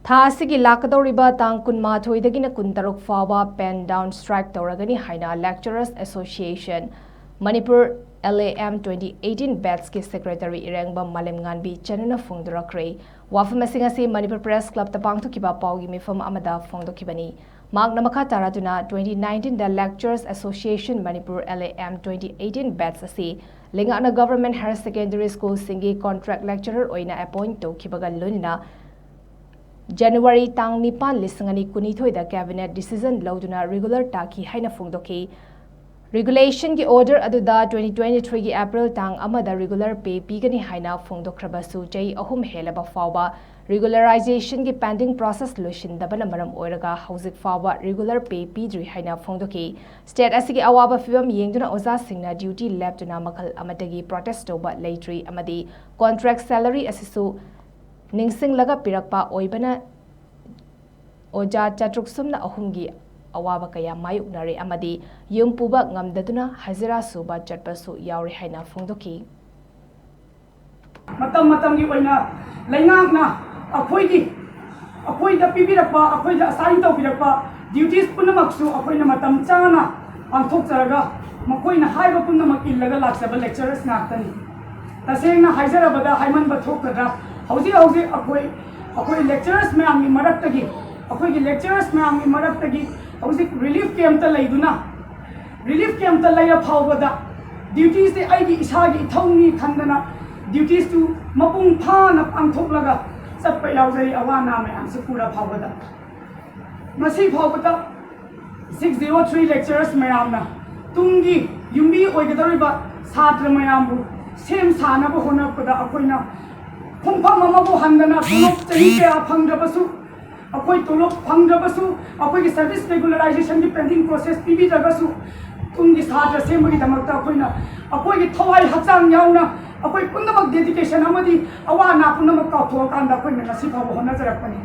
था की लाकदौरिबा तांग कुनमाथोइदगिना कुनतरुक फावा पेन डाउन स्ट्राइक तौरगनी हाइना lecturers association Manipur LAM 2018 batch के सेक्रेटरी इरेंगबा मालेमगानबी चनना फोंदरक्रे वाफम असिंगसी मणिपुर प्रेस क्लब तपांगथुकिबा पाउगी मिफम अमदा फोंदोकिबनी मागना मखा तारादुना 2019 द lecturers association Manipur LAM 2018 batch असी लिंगाना गवर्नमेंट हायर सेकेंडरी स्कूल सिंगी कॉन्ट्रैक्ट लेक्चरर ओइना अपॉइंट तौखिबगा लोनिना January tang nipan lisangani kunithoi da cabinet decision lauduna regular taki haina phongdoki regulation ki order aduda 2023 ki April tang amada regular pay pigani haina phongdokrabasu chai ahum helaba fawba regularization ki pending process lotion dabana maram oiraga hauzik fawba regular pay pidri haina phongdoki state asigi awaba fibam yengduna oza singna duty lab tuna makal amadagi protest toba leitri amadi contract salary asisu Ningsing laga pirakpa oibana oja chatruk sumna ahumgi awaba kaya mayuknare amadi yum puba ngamdaduna hazira suba chatpasu yauri haina phongdoki matam gi oina laingakna akhoi da pibirakpa akhoi da assign tawbirakpa duties punamaksu akhoi na matam chana angthok charaga makoina haiba punamak illaga laksaba lecturers naktani tasengna haizarabada haiman bathokadra hauji akhoi lecturers me amni maraktagi akhoi gi lecturers me amni maraktagi hauji relief camp ta laiduna relief camp ta laira phawbada duties de ai gi isagi thongni khandana duties to mapung thana angthok laga satpa yaujai awana me amse pura phawbada masi phawbada 603 lecturers me amna tungi yumbi oigadariba satra me ambu sem sana bo hona pada akoina Kumpam mamabu handana tulok chahi kya phangdrabasu akoi tulok phangdrabasu akoi ki service regularization ki pending process pibi jagasu tumgi satra semagi damakta akoina akoi ki thawai hachang yauna akoi punnamak dedication amadi awana punnamak ka thokanda akoina nasiba hona jarakpani